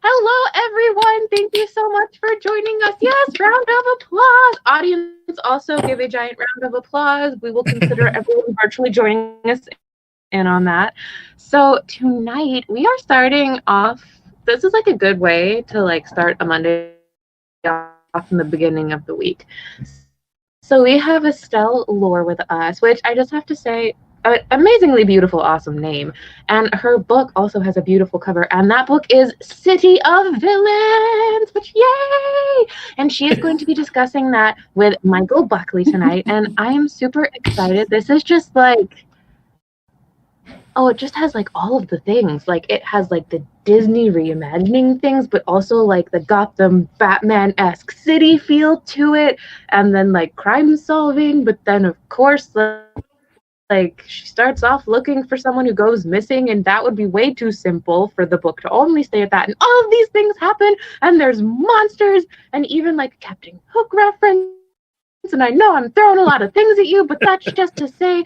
Hello, everyone. Thank you so much for joining us. Yes, round of applause. Audience, also give a giant round of applause. We will consider everyone virtually joining us in on that. So tonight we are starting off. This is like a good way to like start a Monday off in the beginning of the week. So we have Estelle Laure with us, which I just have to say, amazingly beautiful, awesome name. And her book also has a beautiful cover, and that book is City of Villains, which yay! And she is going to be discussing that with Michael Buckley tonight, and I am super excited. This is just like, oh, it just has like all of the things. Like it has like the Disney reimagining things, but also like the Gotham Batman-esque city feel to it, and then like crime solving, but then of course like she starts off looking for someone who goes missing, and that would be way too simple for the book to only stay at that. And all of these things happen, and there's monsters, and even like a Captain Hook reference. And I know I'm throwing a lot of things at you, but that's just to say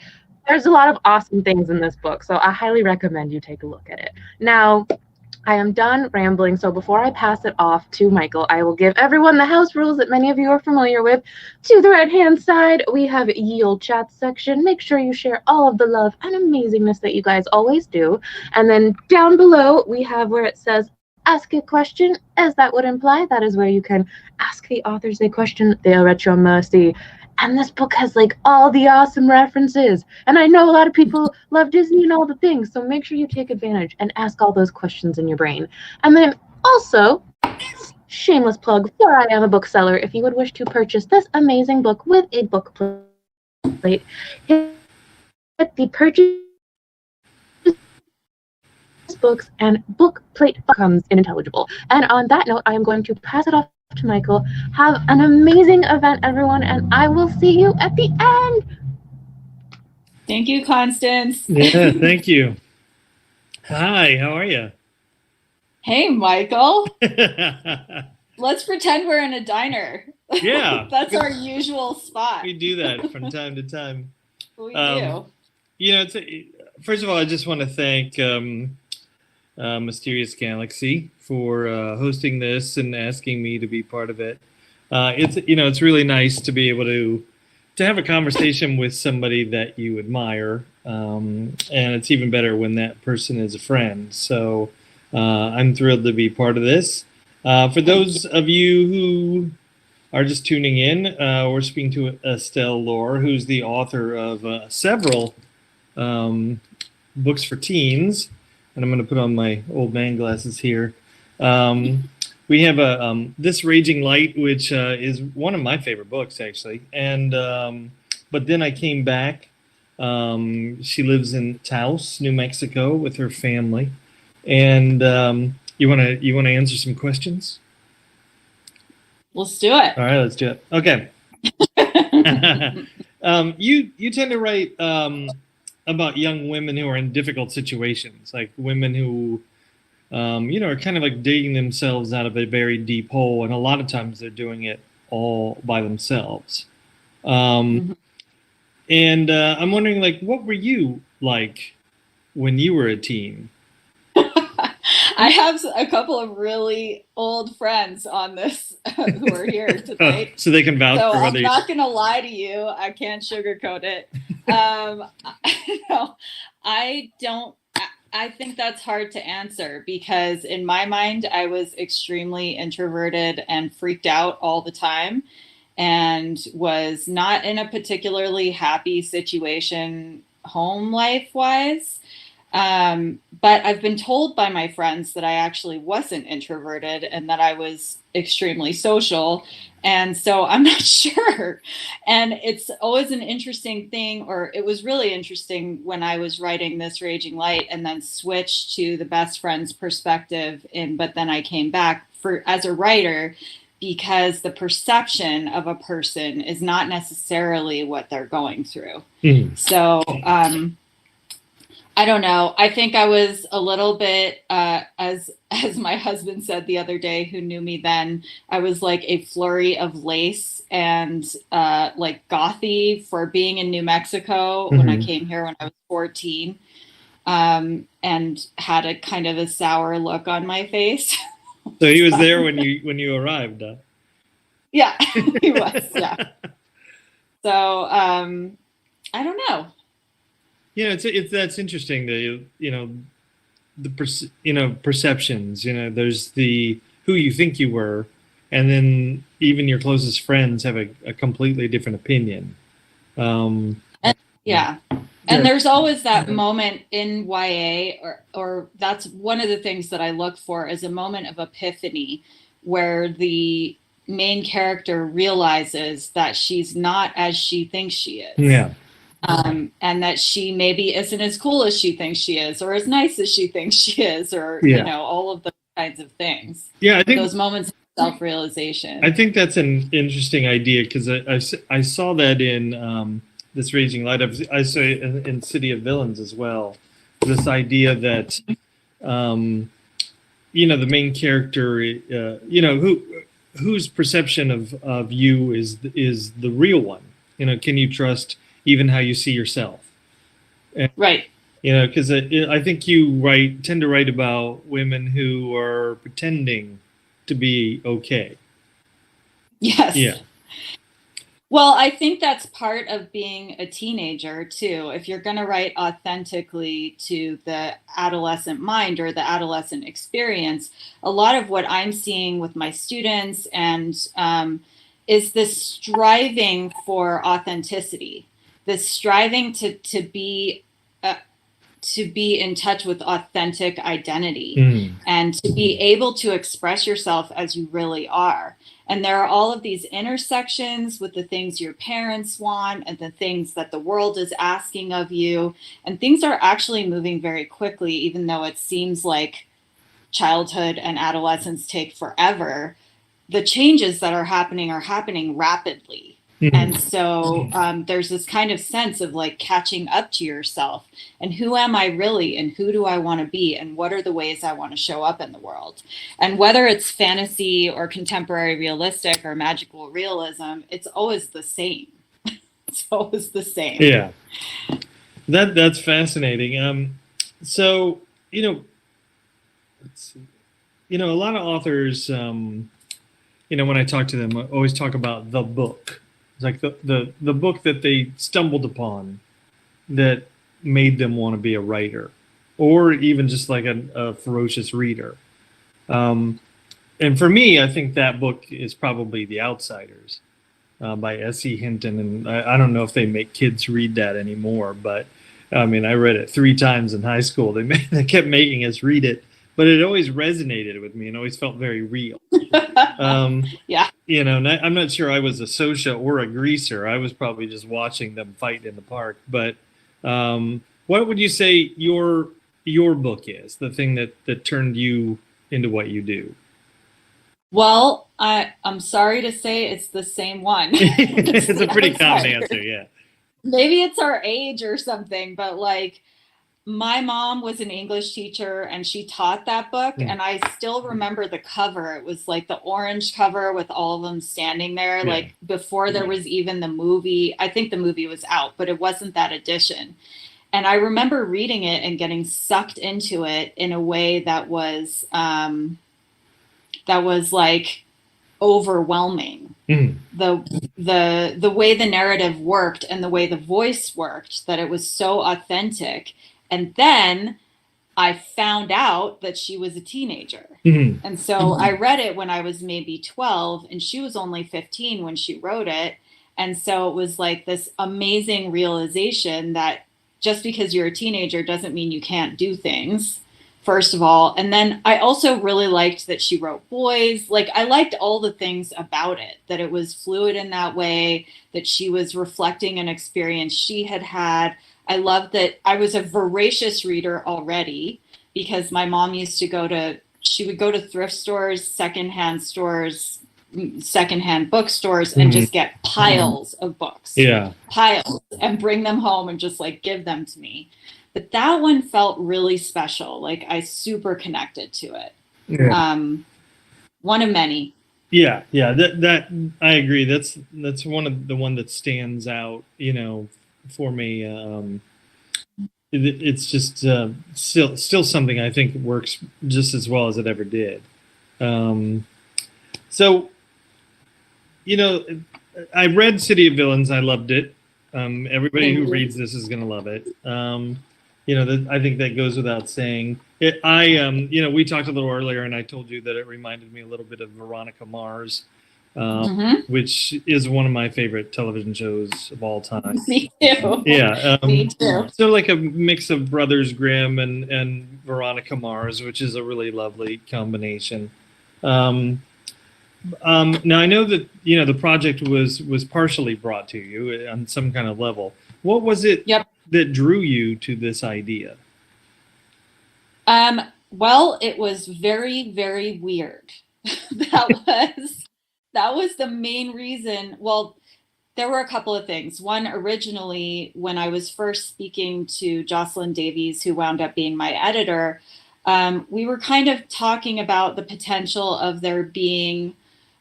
there's a lot of awesome things in this book. So I highly recommend you take a look at it. Now, I am done rambling, so before I pass it off to Michael, I will give everyone the house rules that many of you are familiar with. To the right-hand side, we have ye old chat section. Make sure you share all of the love and amazingness that you guys always do. And then down below, we have where it says ask a question, as that would imply. That is where you can ask the authors a question. They are at your mercy. And this book has like all the awesome references. And I know a lot of people love Disney and all the things, so make sure you take advantage and ask all those questions in your brain. And then also, shameless plug for I Am a Bookseller. If you would wish to purchase this amazing book with a book plate, hit the purchase button below. This books and book plate comes inintelligible. And on that note, I am going to pass it off to Michael. Have an amazing event, everyone, and I will see you at the end. Thank you, Constance. Yeah, thank you. Hi, how are you? Hey, Michael. Let's pretend we're in a diner. Yeah. That's our usual spot. We do that from time to time. We do. You know, first of all, I just want to thank Mysterious Galaxy for hosting this and asking me to be part of it. It's really nice to be able to have a conversation with somebody that you admire, and it's even better when that person is a friend. So I'm thrilled to be part of this. For those of you who are just tuning in, we're speaking to Estelle Laure, who's the author of several books for teens. And I'm going to put on my old man glasses here. We have This Raging Light, which is one of my favorite books, actually. And but then I came back. She lives in Taos, New Mexico, with her family. And you want to answer some questions? Let's do it. All right, let's do it. Okay. You tend to write about young women who are in difficult situations, like women who, are kind of like digging themselves out of a very deep hole, and a lot of times they're doing it all by themselves. And I'm wondering, like, what were you like when you were a teen? I have a couple of really old friends on this who are here tonight. So they can vouch for others. I'm not going to lie to you. I can't sugarcoat it. I think that's hard to answer because in my mind, I was extremely introverted and freaked out all the time and was not in a particularly happy situation home life wise. But I've been told by my friends that I actually wasn't introverted and that I was extremely social. And so I'm not sure. And it's always an interesting thing, or it was really interesting when I was writing This Raging Light and then switched to the best friend's perspective. But then I came back as a writer because the perception of a person is not necessarily what they're going through. So, I don't know. I think I was a little bit, as my husband said the other day, who knew me then, I was like a flurry of lace and like gothy for being in New Mexico when I came here when I was 14, and had a kind of a sour look on my face. So he was there when you arrived. Yeah, he was. Yeah. So I don't know. Yeah, it's that's interesting. The perceptions. There's the who you think you were, and then even your closest friends have a completely different opinion. Yeah. And there's always that moment in YA, or that's one of the things that I look for, is a moment of epiphany where the main character realizes that she's not as she thinks she is. Yeah. And that she maybe isn't as cool as she thinks she is, or as nice as she thinks she is, or, all of those kinds of things. Yeah, I think those moments of self-realization. I think that's an interesting idea, because I saw that in this Raging Light. I saw it in City of Villains as well. This idea that, the main character, whose perception of you is the real one. Can you trust even how you see yourself? And, right. Because I think you tend to write about women who are pretending to be okay. Yes. Yeah. Well, I think that's part of being a teenager too. If you're going to write authentically to the adolescent mind or the adolescent experience, a lot of what I'm seeing with my students and is this striving for authenticity, this striving to be in touch with authentic identity and to be able to express yourself as you really are. And there are all of these intersections with the things your parents want and the things that the world is asking of you. And things are actually moving very quickly, even though it seems like childhood and adolescence take forever. The changes that are happening rapidly. And so there's this kind of sense of like catching up to yourself and who am I really and who do I want to be and what are the ways I want to show up in the world. And whether it's fantasy or contemporary realistic or magical realism, it's always the same. It's always the same. Yeah. That's fascinating. So, let's see. A lot of authors, when I talk to them, I always talk about the book. Like the book that they stumbled upon that made them want to be a writer, or even just like a ferocious reader. And for me, I think that book is probably The Outsiders by S.E. Hinton. And I don't know if they make kids read that anymore, but I mean, I read it 3 times in high school. They kept making us read it, but it always resonated with me and always felt very real. Yeah. I'm not sure I was a Sosha or a greaser. I was probably just watching them fight in the park. But what would you say your book is, the thing that turned you into what you do? Well, I'm sorry to say it's the same one. It's a pretty common answer, yeah. Maybe it's our age or something, but like my mom was an English teacher and she taught that book. And I still remember the cover. It was like the orange cover with all of them standing there, like before there was even the movie. I think the movie was out, but it wasn't that edition. And I remember reading it and getting sucked into it in a way that was like overwhelming. The way the narrative worked and the way the voice worked, that it was so authentic. And then I found out that she was a teenager. And so I read it when I was maybe 12 and she was only 15 when she wrote it. And so it was like this amazing realization that just because you're a teenager doesn't mean you can't do things, first of all. And then I also really liked that she wrote boys. Like I liked all the things about it, that it was fluid in that way, that she was reflecting an experience she had had. I loved that I was a voracious reader already because my mom used to she would go to thrift stores, secondhand bookstores and just get piles of books. Yeah. Piles, and bring them home and just like give them to me. But that one felt really special. Like I super connected to it. Yeah. One of many. Yeah. That I agree. That's one of the one that stands out, for me. It's just still something I think works just as well as it ever did. So, I read City of Villains. I loved it. Everybody who reads this is going to love it. I think that goes without saying. We talked a little earlier, and I told you that it reminded me a little bit of Veronica Mars, which is one of my favorite television shows of all time. Me too. Yeah. Me too. So like a mix of Brothers Grimm and Veronica Mars, which is a really lovely combination. Now I know that the project was partially brought to you on some kind of level. What was it that drew you to this idea? Well, it was very, very weird. that was the main reason. Well, there were a couple of things. One, originally, when I was first speaking to Jocelyn Davies, who wound up being my editor, we were kind of talking about the potential of there being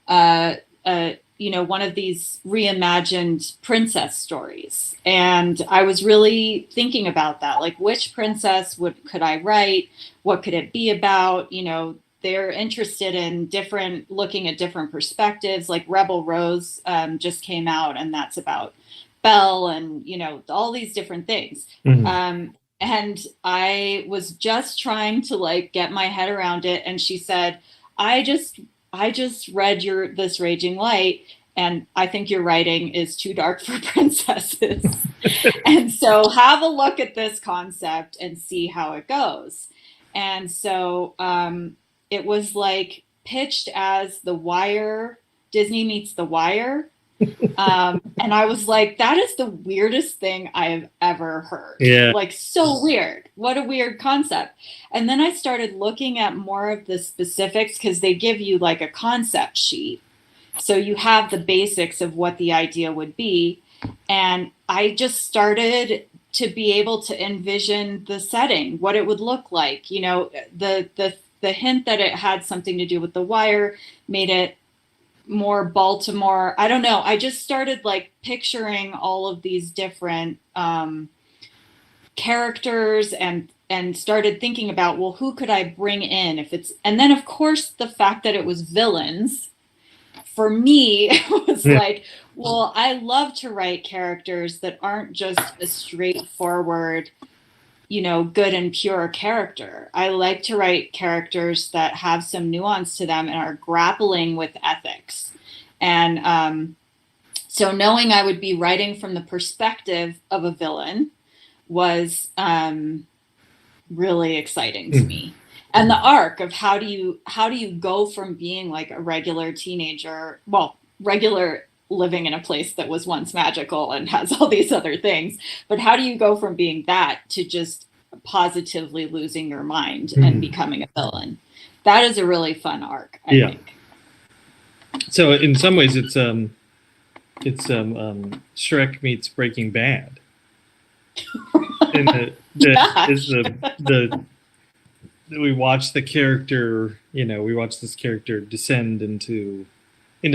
one of these reimagined princess stories. And I was really thinking about that, like which princess could I write? What could it be about? They're interested in looking at different perspectives, like Rebel Rose just came out, and that's about Belle and, all these different things. And I was just trying to get my head around it. And she said, I just read this Raging Light, and I think your writing is too dark for princesses. And so have a look at this concept and see how it goes. And so it was pitched as The Wire, Disney meets The Wire. And I was like, that is the weirdest thing I've ever heard. Yeah. So weird. What a weird concept. And then I started looking at more of the specifics, because they give you a concept sheet. So you have the basics of what the idea would be. And I just started to be able to envision the setting, what it would look like. The hint that it had something to do with The Wire made it more Baltimore. I don't know. I just started picturing all of these different characters and started thinking about, well, who could I bring in and then of course the fact that it was villains for me was well, I love to write characters that aren't just a straightforward, good and pure character. I like to write characters that have some nuance to them and are grappling with ethics. And so knowing I would be writing from the perspective of a villain was really exciting to me. And the arc of how do you go from being a regular teenager, regular living in a place that was once magical and has all these other things, but how do you go from being that to just positively losing your mind and becoming a villain? That is a really fun arc, I think. So in some ways it's Shrek meets Breaking Bad. And we watch the character, we watch this character descend into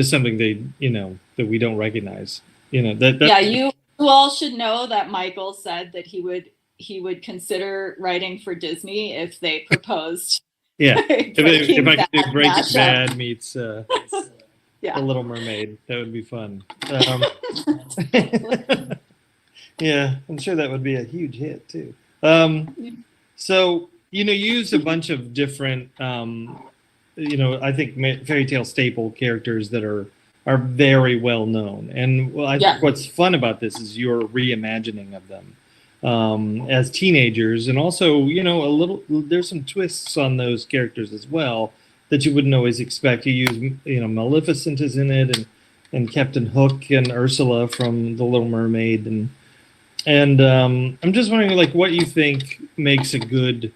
something that we don't recognize. You all should know that Michael said that he would consider writing for Disney if they proposed. Yeah, if I could do Breaking Bad meets The Little Mermaid, that would be fun. Yeah, I'm sure that would be a huge hit too. So you use a bunch of different, I think fairy tale staple characters that are very well known. And I think what's fun about this is your reimagining of them as teenagers, and also there's some twists on those characters as well that you wouldn't always expect. You use Maleficent is in it, and Captain Hook and Ursula from The Little Mermaid, and I'm just wondering what you think makes a good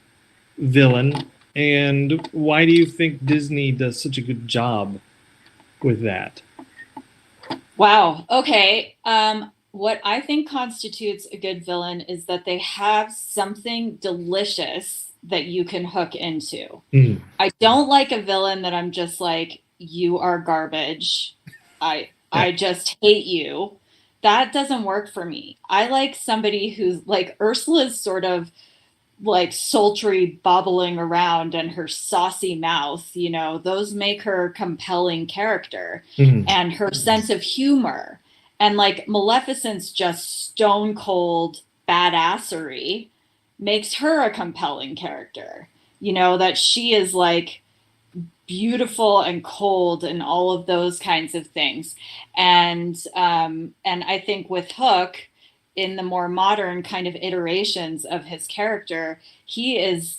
villain, and why do you think Disney does such a good job with that? Wow. Okay. What I think constitutes a good villain is that they have something delicious that you can hook into. I don't like a villain that I'm just you are garbage. I just hate you. That doesn't work for me. I like somebody who's Ursula's sort of like sultry bubbling around and her saucy mouth, you know, those make her a compelling character. And her sense of humor, and like Maleficent's just stone cold badassery makes her a compelling character. You know, that she is like beautiful and cold and all of those kinds of things. And I think with Hook, in the more modern kind of iterations of his character, he is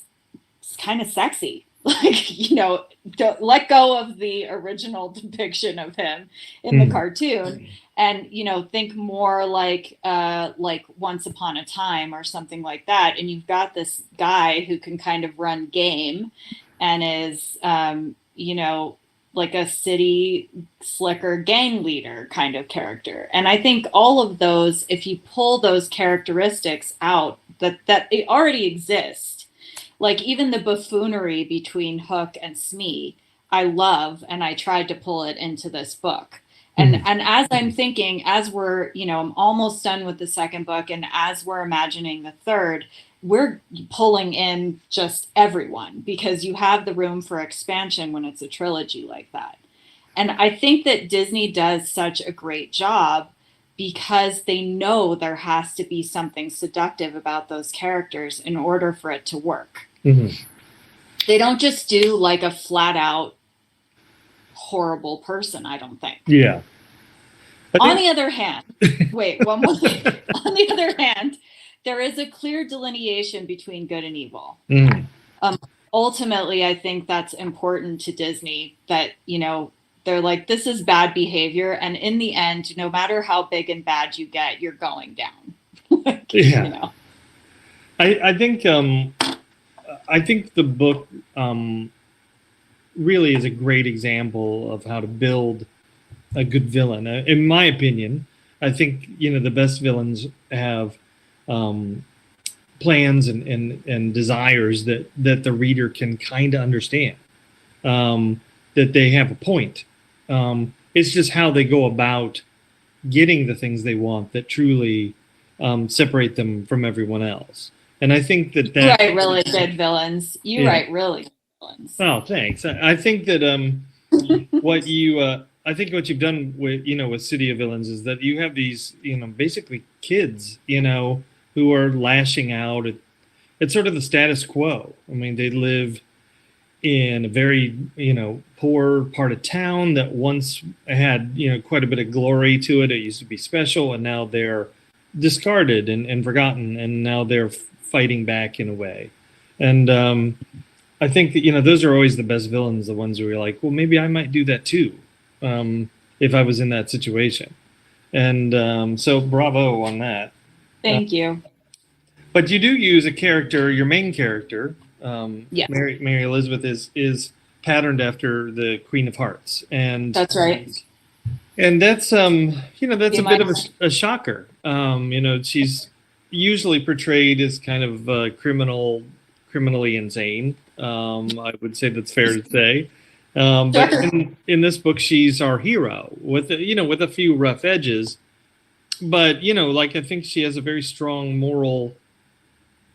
kind of sexy. Like, you know, don't let go of the original depiction of him in the cartoon, and, you know, think more like Once Upon a Time or something like that. And you've got this guy who can kind of run game and is, you know, like a city slicker gang leader kind of character. And I think all of those, if you pull those characteristics out, that they already exist. Like even the buffoonery between Hook and Smee, I love, and I tried to pull it into this book. And as I'm thinking, as we're, you know, I'm almost done with the second book, and as we're imagining the third, we're pulling in just everyone, because you have the room for expansion when it's a trilogy like that. And I think that Disney does such a great job because they know there has to be something seductive about those characters in order for it to work. They don't just do like a flat out horrible person, I don't think. Yeah. On the other hand, wait, one more thing. On the other hand, there is a clear delineation between good and evil. Ultimately, I think that's important to Disney, that, you know, they're like, this is bad behavior. And in the end, no matter how big and bad you get, you're going down. Like, yeah. You know? I think the book really is a great example of how to build a good villain. In my opinion, I think, you know, the best villains have plans and desires that the reader can kind of understand, that they have a point. It's just how they go about getting the things they want that truly separate them from everyone else. And I think that you write really good villains. You write really good villains. Oh, thanks. I think that what you've done with, you know, with City of Villains is that you have these, you know, basically kids, you know, who are lashing out at sort of the status quo. I mean, they live in a very, you know, poor part of town that once had, you know, quite a bit of glory to it. It used to be special, and now they're discarded and forgotten, and now they're fighting back in a way. And I think that, you know, those are always the best villains, the ones where you're like, well, maybe I might do that too, if I was in that situation. And so bravo on that. Thank you. But you do use a character, your main character, Yes. Mary Elizabeth is patterned after the Queen of Hearts. And that's right. And that's, you know, that's a bit of a shocker. You know, she's usually portrayed as kind of criminally insane. I would say that's fair to say. But in this book, she's our hero with, you know, with a few rough edges. But, you know, like, I think she has a very strong moral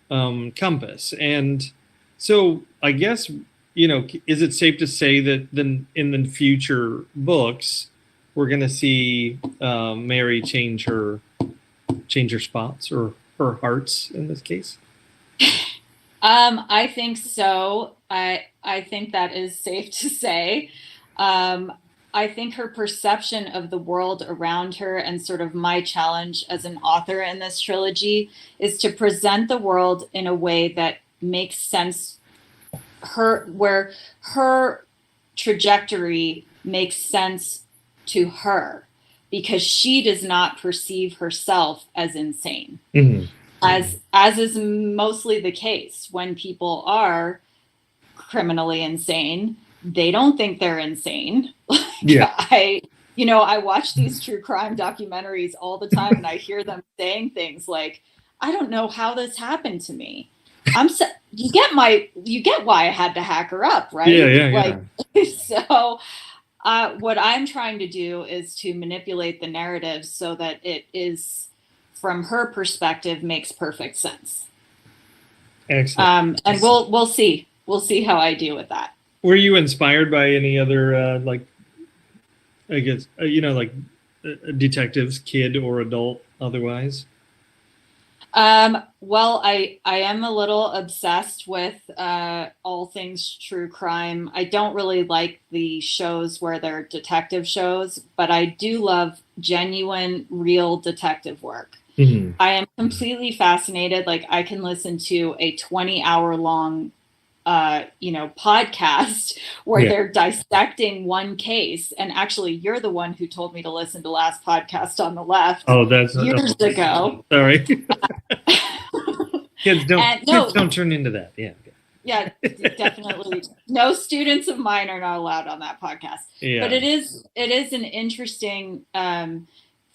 compass. And so I guess, you know, is it safe to say that then in the future books, we're going to see Mary change her spots, or her hearts in this case? I think so. I think that is safe to say. I think her perception of the world around her, and sort of my challenge as an author in this trilogy, is to present the world in a way that makes sense, where her trajectory makes sense to her, because she does not perceive herself as insane. As is mostly the case when people are criminally insane, they don't think they're insane. Yeah. I watch these true crime documentaries all the time, and I hear them saying things like, I don't know how this happened to me. You get why I had to hack her up, right? Yeah. So what I'm trying to do is to manipulate the narrative so that it is, from her perspective, makes perfect sense. Excellent. And we'll see how I do with that. Were you inspired by any other I guess detectives, kid or adult, otherwise? Well, I am a little obsessed with all things true crime. I don't really like the shows where they're detective shows, but I do love genuine, real detective work. Mm-hmm. I am completely fascinated. Like, I can listen to a 20-hour long podcast where they're dissecting one case. And actually, you're the one who told me to listen to Last Podcast on the Left. Oh, that's years ago. Sorry. Kids don't turn into that. Yeah, definitely. No students of mine are not allowed on that podcast. Yeah. But it is an interesting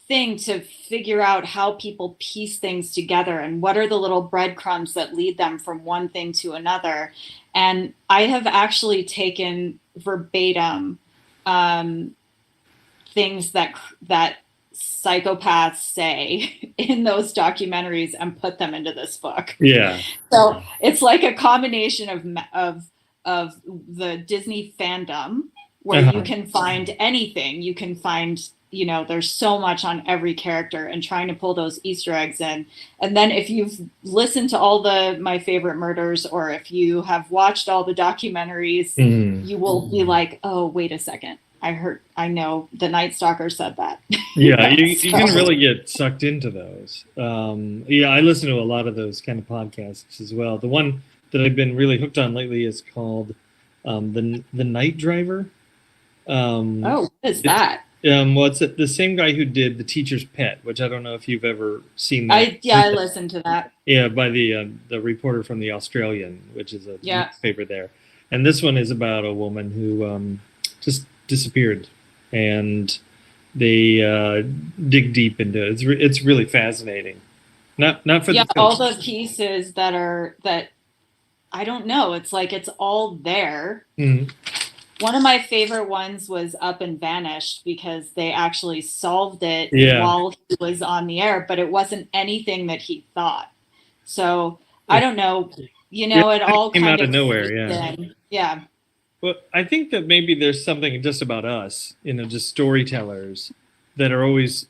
thing to figure out how people piece things together and what are the little breadcrumbs that lead them from one thing to another. And I have actually taken verbatim things that psychopaths say in those documentaries and put them into this book. Yeah. So it's like a combination of the Disney fandom where you can find anything. You can find, there's so much on every character and trying to pull those Easter eggs in. And then if you've listened to all My Favorite Murders, or if you have watched all the documentaries, you will be like, oh, wait a second. I know the Night Stalker said that. Yeah, you can really get sucked into those. I listen to a lot of those kind of podcasts as well. The one that I've been really hooked on lately is called the Night Driver. What is that? Well, it's the same guy who did The Teacher's Pet, which I don't know if you've ever seen that. I listened to that. Yeah, by the reporter from the Australian, which is a newspaper there. And this one is about a woman who just disappeared, and they dig deep into it. It's really fascinating. Not for all the pieces that I don't know. It's like it's all there. Mm-hmm. One of my favorite ones was Up and Vanished because they actually solved it while he was on the air, but it wasn't anything that he thought. So I don't know. It all came kind out of nowhere. Yeah. Well, I think that maybe there's something just about us, just storytellers that are always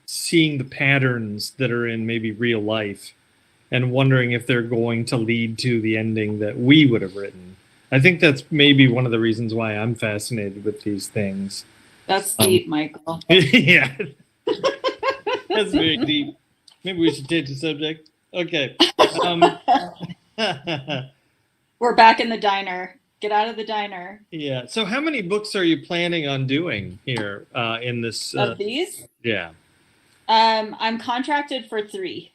seeing the patterns that are in maybe real life and wondering if they're going to lead to the ending that we would have written. I think that's maybe one of the reasons why I'm fascinated with these things. That's deep, Michael. Yeah. That's very deep. Maybe we should change the subject. Okay. We're back in the diner. Get out of the diner. Yeah. So how many books are you planning on doing here in this? Of these? Yeah. I'm contracted for 3.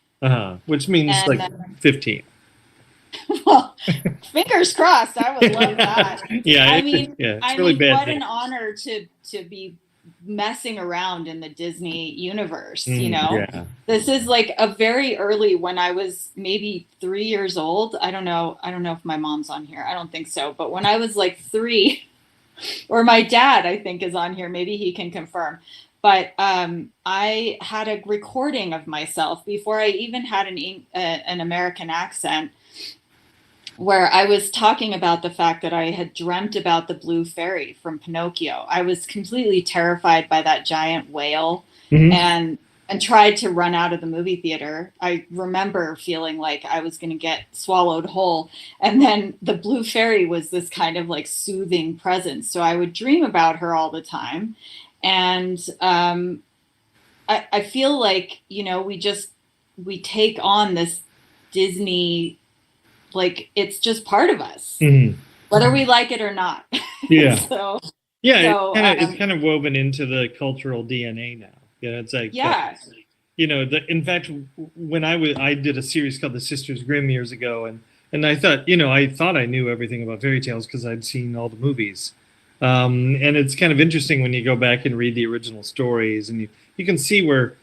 Which means 15. Well, fingers crossed. I would love that. It's really bad. What an honor to be messing around in the Disney universe. This is like a very early, when I was maybe 3 years old. I don't know if my mom's on here. I don't think so. But when I was like 3, or my dad, I think, is on here. Maybe he can confirm. But I had a recording of myself before I even had an American accent, where I was talking about the fact that I had dreamt about the blue fairy from Pinocchio. I was completely terrified by that giant whale and tried to run out of the movie theater. I remember feeling like I was going to get swallowed whole. And then the blue fairy was this kind of like soothing presence. So I would dream about her all the time. And I feel like, we take on this Disney, like it's just part of us, whether we like it or not. Yeah. It's kind of woven into the cultural DNA now. It's like in fact, when I did a series called the Sisters Grimm years ago, and I thought I knew everything about fairy tales because I'd seen all the movies. And it's kind of interesting when you go back and read the original stories, and you can see where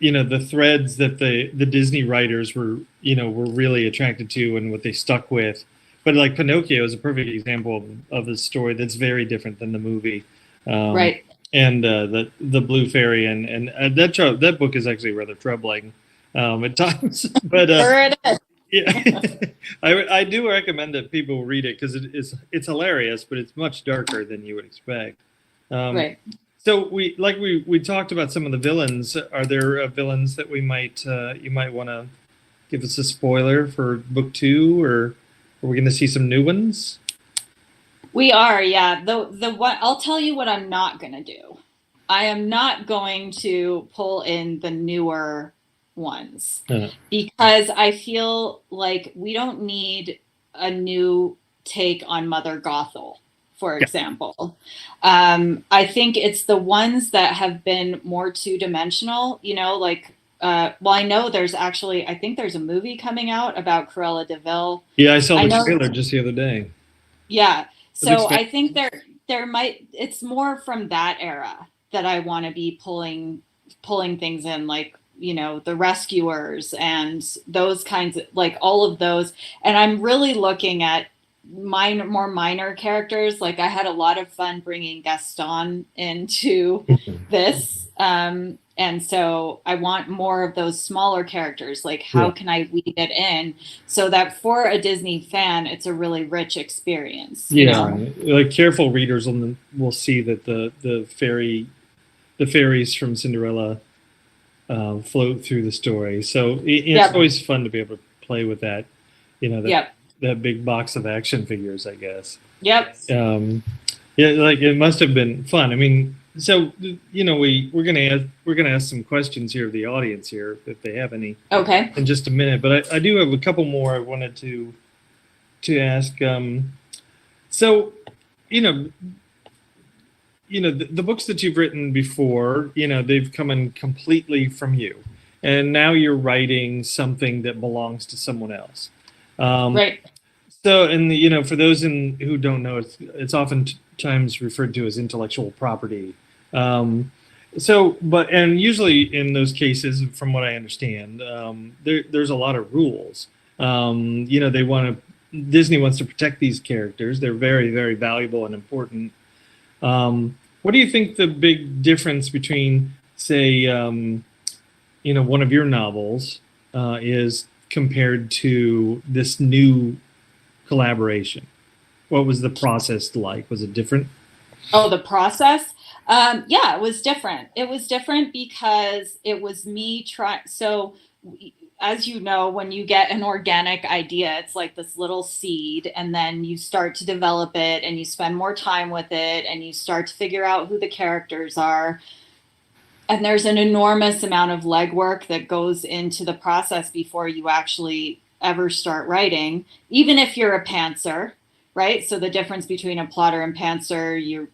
the threads that the Disney writers were really attracted to and what they stuck with. But like Pinocchio is a perfect example of a story that's very different than the movie. Right. And the Blue Fairy and that book is actually rather troubling at times. But sure it is. Yeah. I do recommend that people read it because it's hilarious, but it's much darker than you would expect. Right. So we talked about some of the villains. Are there villains that you might want to give us a spoiler for book 2, or are we going to see some new ones? We are, yeah. The one I'll tell you what I'm not going to do. I am not going to pull in the newer ones because I feel like we don't need a new take on Mother Gothel, for example. I think it's the ones that have been more two-dimensional, like well, I know I think there's a movie coming out about Cruella de Vil. Yeah, I saw the trailer just the other day. Yeah. So I think it's more from that era that I want to be pulling things in, like, the Rescuers and those kinds of, like, all of those. And I'm really looking at more minor characters. Like, I had a lot of fun bringing Gaston into this. And so I want more of those smaller characters. Like, how can I weave it in so that for a Disney fan, it's a really rich experience? Like, careful readers will see that the fairies from Cinderella float through the story. So it's always fun to be able to play with that. That big box of action figures, I guess. Yep. Like, it must have been fun. I mean, so we're gonna ask some questions here of the audience here if they have any. Okay. In just a minute, but I do have a couple more I wanted to ask. So, the books that you've written before, they've come in completely from you, and now you're writing something that belongs to someone else. Right. So, and for those who don't know, it's oftentimes referred to as intellectual property. And usually in those cases, from what I understand, there's a lot of rules. Disney wants to protect these characters. They're very, very valuable and important. What do you think the big difference between, say, one of your novels is compared to this new collaboration? What was the process like? Was it different? Oh, the process? Yeah, it was different. It was different because it was me trying. So, as you know, when you get an organic idea, it's like this little seed, and then you start to develop it and you spend more time with it and you start to figure out who the characters are. And there's an enormous amount of legwork that goes into the process before you actually ever start writing, even if you're a pantser, right? So the difference between a plotter and pantser,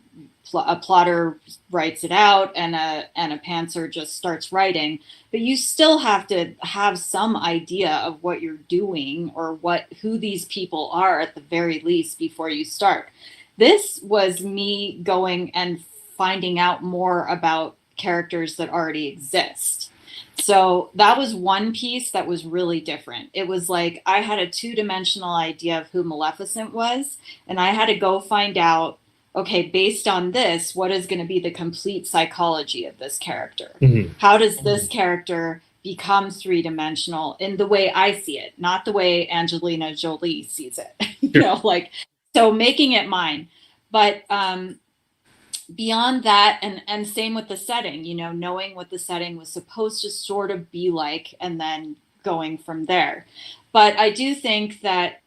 a plotter writes it out and a pantser just starts writing, but you still have to have some idea of what you're doing or who these people are at the very least before you start. This was me going and finding out more about characters that already exist. So that was one piece that was really different. It was like I had a two-dimensional idea of who Maleficent was, and I had to go find out, okay, based on this, what is going to be the complete psychology of this character? Mm-hmm. How does this character become three-dimensional in the way I see it, not the way Angelina Jolie sees it? So making it mine. But beyond that, and same with the setting, knowing what the setting was supposed to sort of be like and then going from there. But I do think that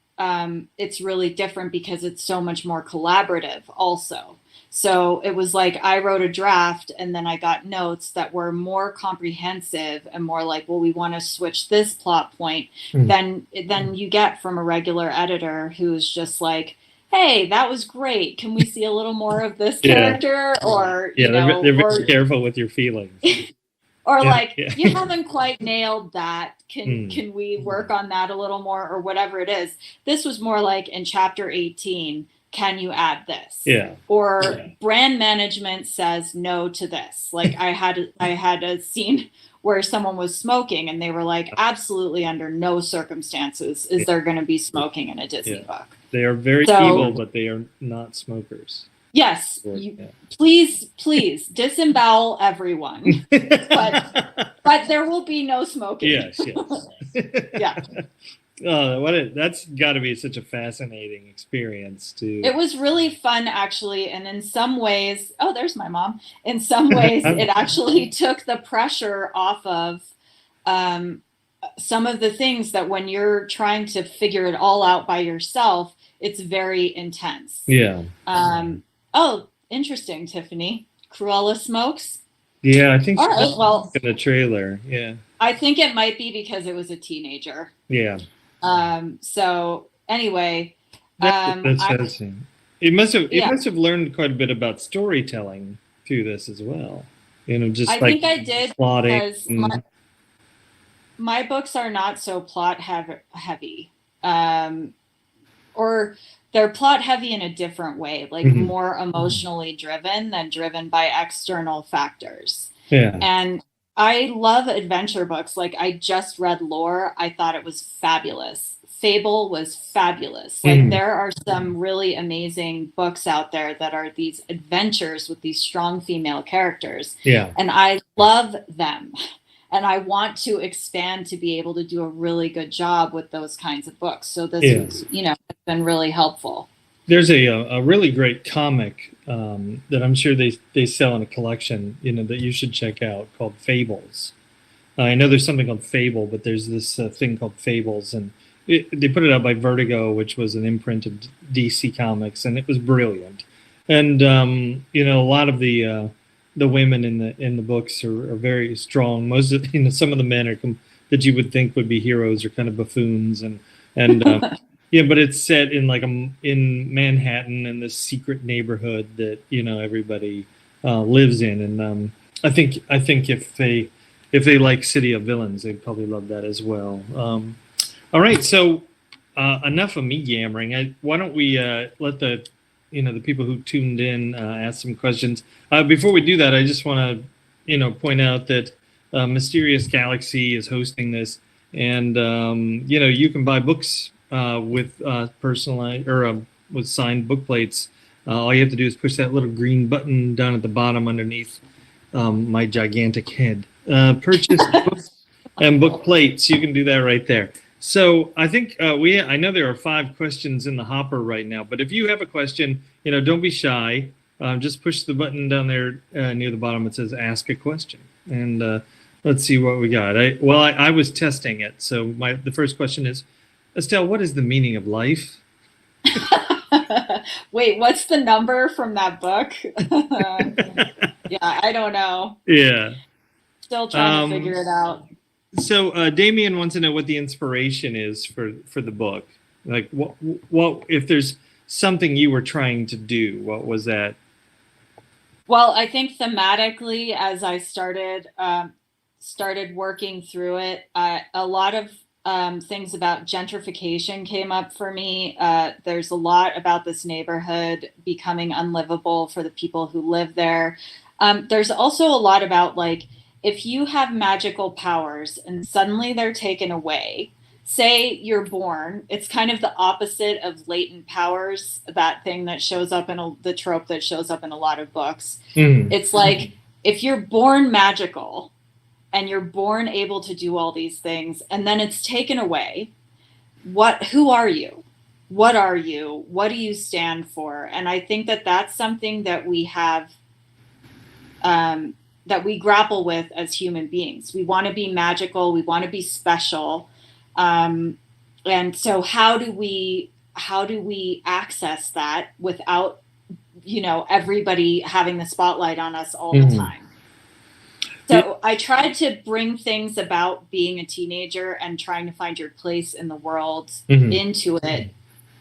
it's really different because it's so much more collaborative also. So it was like I wrote a draft and then I got notes that were more comprehensive and more like, well, we want to switch this plot point than you get from a regular editor who's just like, hey, that was great. Can we see a little more of this character? Or they're very careful with your feelings. Or you haven't quite nailed that. Can we work on that a little more, or whatever it is? This was more like in chapter 18, can you add this? Yeah. Or brand management says no to this. Like I had a scene where someone was smoking and they were like, absolutely under no circumstances is there going to be smoking in a Disney book. They are very evil, but they are not smokers. Yes. Please disembowel everyone. but there will be no smoking. Yes. Yeah. That's got to be such a fascinating experience too. It was really fun, actually. And in some ways, oh, there's my mom. In some ways, it actually took the pressure off of some of the things that when you're trying to figure it all out by yourself, it's very intense. Yeah. Oh, interesting, Tiffany. Cruella smokes. Yeah, I think all right, well, in the trailer. Yeah. I think it might be because it was a teenager. Yeah. So anyway, that's fascinating. It must have learned quite a bit about storytelling through this as well. You know, just I think I did plotting because my books are not so plot heavy. Or they're plot heavy in a different way, like more emotionally driven than driven by external factors. Yeah. And I love adventure books. Like I just read Lore. I thought it was fabulous. Fable was fabulous. Like there are some really amazing books out there that are these adventures with these strong female characters. Yeah. And I love them. And I want to expand to be able to do a really good job with those kinds of books. So this is, has been really helpful. There's a really great comic that I'm sure they sell in a collection, that you should check out called Fables. I know there's something called Fable, but there's this thing called Fables, and they put it out by Vertigo, which was an imprint of DC Comics, and it was brilliant. And a lot of the women in the books are very strong. Most of some of the men are that you would think would be heroes are kind of buffoons, and yeah, but it's set in in Manhattan in this secret neighborhood that everybody lives in, and I think if they like City of Villains, they'd probably love that as well. All right, so enough of me yammering. Why don't we let the people who tuned in ask some questions. Before we do that, I just want to point out that Mysterious Galaxy is hosting this, and you can buy books with personalized or with signed book plates. All you have to do is push that little green button down at the bottom underneath my gigantic head. Purchase books and book plates. You can do that right there. So I think I know there are 5 questions in the hopper right now, but if you have a question, don't be shy. Just push the button down there near the bottom. It says "Ask a Question," and let's see what we got. I was testing it, so the first question is, Estelle, what is the meaning of life? Wait, what's the number from that book? Yeah, I don't know. Yeah. Still trying to figure it out. So Damien wants to know what the inspiration is for the book. Like, what if there's something you were trying to do? What was that? Well, I think thematically, as I started working through it, a lot of things about gentrification came up for me. There's a lot about this neighborhood becoming unlivable for the people who live there. There's also a lot about if you have magical powers and suddenly they're taken away, say you're born, it's kind of the opposite of latent powers, that thing that shows up in the trope that shows up in a lot of books. It's like if you're born magical and you're born able to do all these things and then it's taken away, who are you? What are you? What do you stand for? And I think that that's something that we have that we grapple with as human beings. We want to be magical. We want to be special. And so how do we access that without, everybody having the spotlight on us all the time? So I tried to bring things about being a teenager and trying to find your place in the world into it,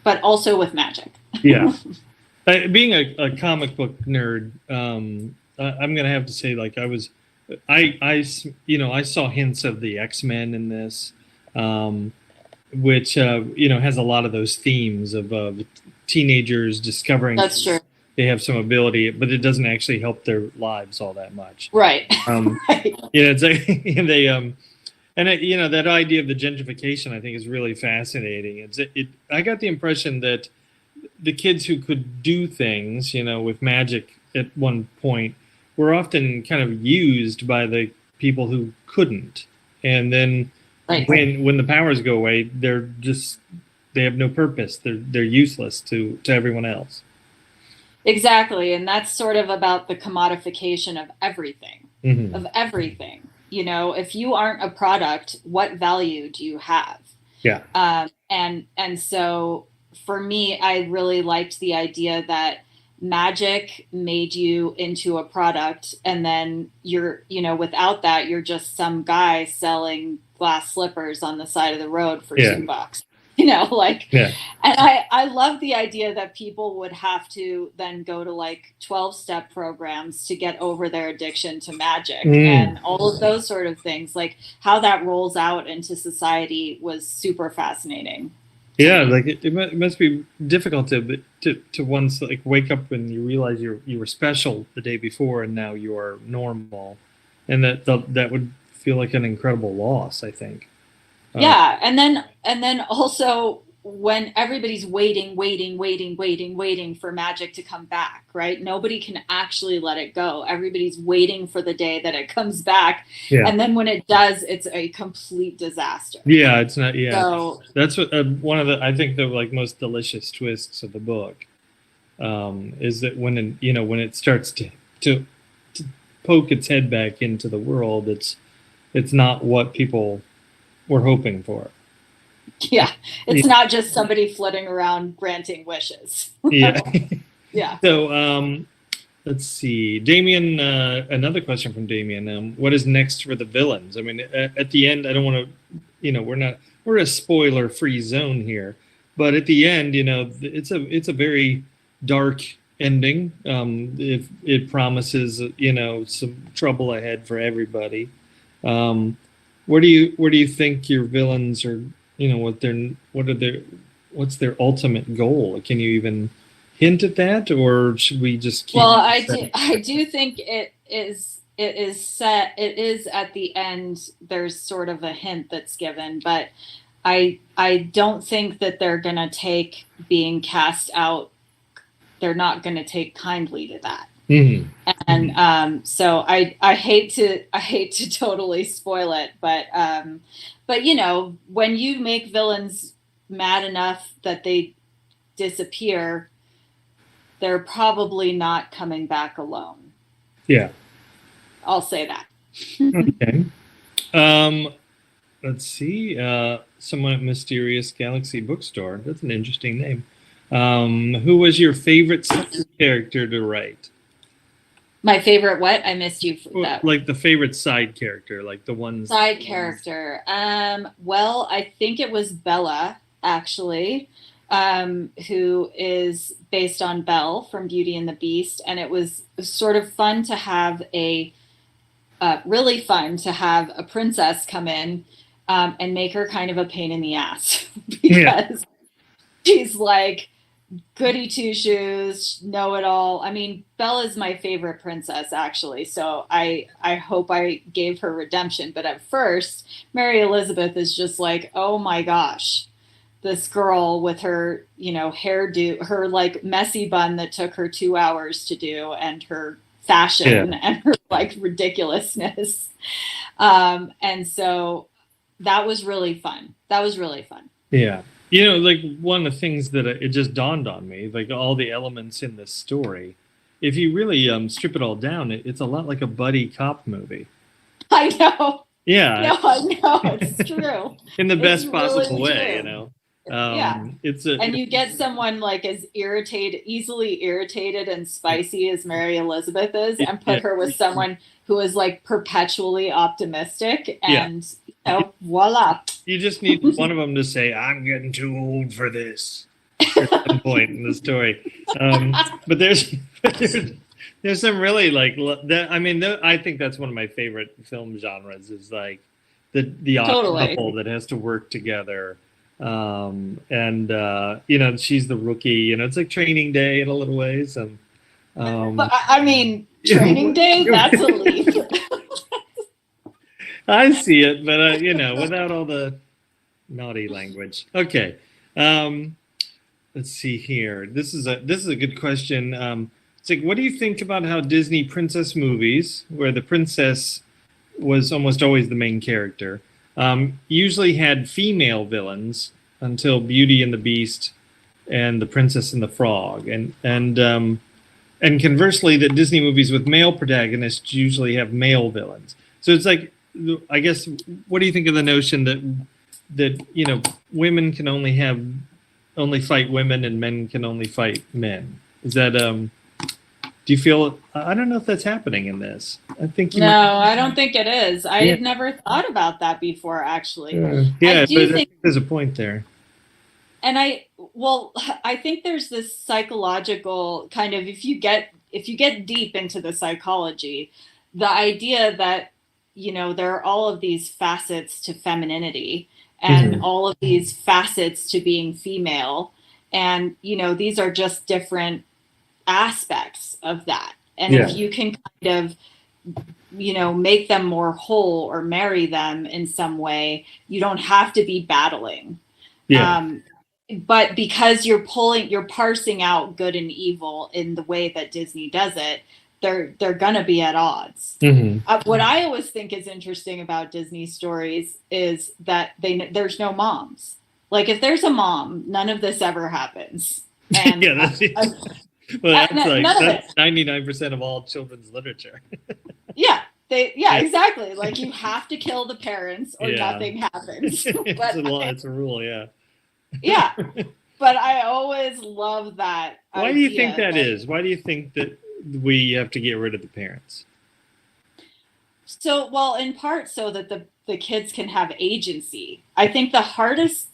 but also with magic. Yeah. Being a comic book nerd, I'm gonna have to say, I saw hints of the X-Men in this, which has a lot of those themes of teenagers discovering that's true. They have some ability, but it doesn't actually help their lives all that much. Right. Right. It's that idea of the gentrification, I think, is really fascinating. I got the impression that the kids who could do things, with magic at one point, were often kind of used by the people who couldn't. And then Right. when the powers go away, they have no purpose. They're useless to everyone else. Exactly. And that's sort of about the commodification of everything, Mm-hmm. of everything. You know, if you aren't a product, what value do you have? Yeah. And so for me, I really liked the idea that magic made you into a product, and then without that, you're just some guy selling glass slippers on the side of the road for $2. And I love the idea that people would have to then go to like 12-step programs to get over their addiction to magic and all of those sort of things. Like how that rolls out into society was super fascinating. Yeah, like it must be difficult to once like wake up and you realize you were special the day before and now you are normal, and that would feel like an incredible loss, I think. Yeah, and then also when everybody's waiting for magic to come back, right? Nobody can actually let it go. Everybody's waiting for the day that it comes back. Yeah. And then when it does, it's a complete disaster. Yeah, it's not. Yeah, so, that's what one of the I think the like most delicious twists of the book is that when it starts to poke its head back into the world, it's not what people were hoping for. Yeah, it's not just somebody flitting around granting wishes. Yeah. Yeah. So let's see, Damien. Another question from Damien. What is next for the villains? I mean, at the end, I don't want to. We're a spoiler-free zone here, but at the end, it's a very dark ending. If it promises, some trouble ahead for everybody. Where do you think your villains are? What's their ultimate goal? Can you even hint at that, or should we just keep? Well, I do think it is set. It is at the end. There's sort of a hint that's given, but I don't think that they're gonna take being cast out. They're not gonna take kindly to that. Mm-hmm. And so I hate to totally spoil it, but when you make villains mad enough that they disappear, they're probably not coming back alone. Yeah, I'll say that. Okay. Let's see. Someone at Mysterious Galaxy Bookstore. That's an interesting name. Who was your favorite character to write? My favorite what? I missed you for that. Like the favorite side character, like the ones. Side character. Well, I think it was Bella, actually, who is based on Belle from Beauty and the Beast. And it was sort of fun to have really fun to have a princess come in and make her kind of a pain in the ass because she's like goody two shoes, know it all. I mean, Bella's my favorite princess, actually. So I hope I gave her redemption. But at first, Mary Elizabeth is just like, oh my gosh, this girl with her, hairdo, her like messy bun that took her 2 hours to do, and her fashion and her like ridiculousness. And so that was really fun. Yeah. Like one of the things that it just dawned on me, like all the elements in this story, if you really strip it all down, it's a lot like a buddy cop movie. I know. Yeah. No, I know. It's true. In the best really possible way, true. And you get someone like as easily irritated and spicy as Mary Elizabeth is, and put her with someone who is like perpetually optimistic, and voila. You just need one of them to say, "I'm getting too old for this," at some point in the story. But there's some really like that. I mean, I think that's one of my favorite film genres. Is like the odd couple that has to work together. She's the rookie. It's like Training Day in a little ways. I mean, Training Day. That's a leap. I see it, but without all the naughty language. Okay, let's see here. This is a good question. It's like, what do you think about how Disney princess movies, where the princess was almost always the main character, usually had female villains until Beauty and the Beast and The Princess and the Frog, and conversely, that Disney movies with male protagonists usually have male villains. So it's like, I guess, what do you think of the notion that women can only fight women and men can only fight men? Is that do you feel? I don't know if that's happening in this. I think I don't think it is. I had never thought about that before, actually. Yeah, but I think there's a point there. And I think there's this psychological kind of, if you get deep into the psychology, the idea that, there are all of these facets to femininity and all of these facets to being female. And, these are just different aspects of that. And if you can kind of, make them more whole or marry them in some way, you don't have to be battling. But because you're parsing out good and evil in the way that Disney does it, they're gonna be at odds. What I always think is interesting about Disney stories is that there's no moms. Like, if there's a mom, none of this ever happens. And, that's 99% of all children's literature. Exactly. Like, you have to kill the parents or nothing happens. It's a rule, Yeah, but I always love that. Why do you think that is? Why do you think that we have to get rid of the parents? So, well, in part so that the kids can have agency. I think the hardest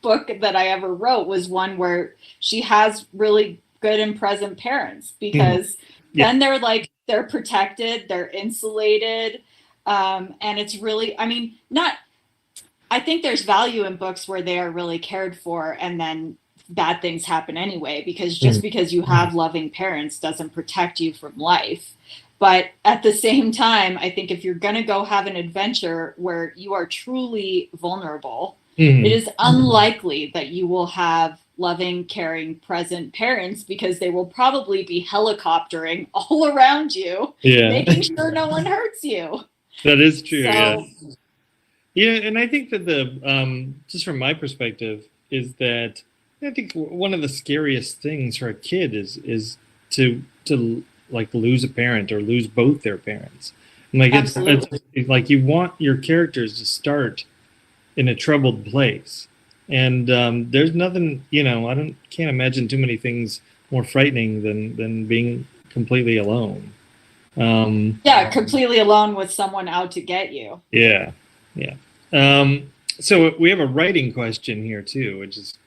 book that I ever wrote was one where she has really good and present parents, because then they're protected, they're insulated, and it's really, I think there's value in books where they are really cared for and then bad things happen anyway, because just because you have loving parents doesn't protect you from life. But at the same time, I think if you're going to go have an adventure where you are truly vulnerable, it is unlikely that you will have loving, caring, present parents, because they will probably be helicoptering all around you, making sure no one hurts you. That is true, Yeah, and I think that just from my perspective, is that I think one of the scariest things for a kid is to like lose a parent or lose both their parents. And like it's like you want your characters to start in a troubled place, and there's nothing, can't imagine too many things more frightening than being completely alone. Completely alone with someone out to get you. So we have a writing question here too, which is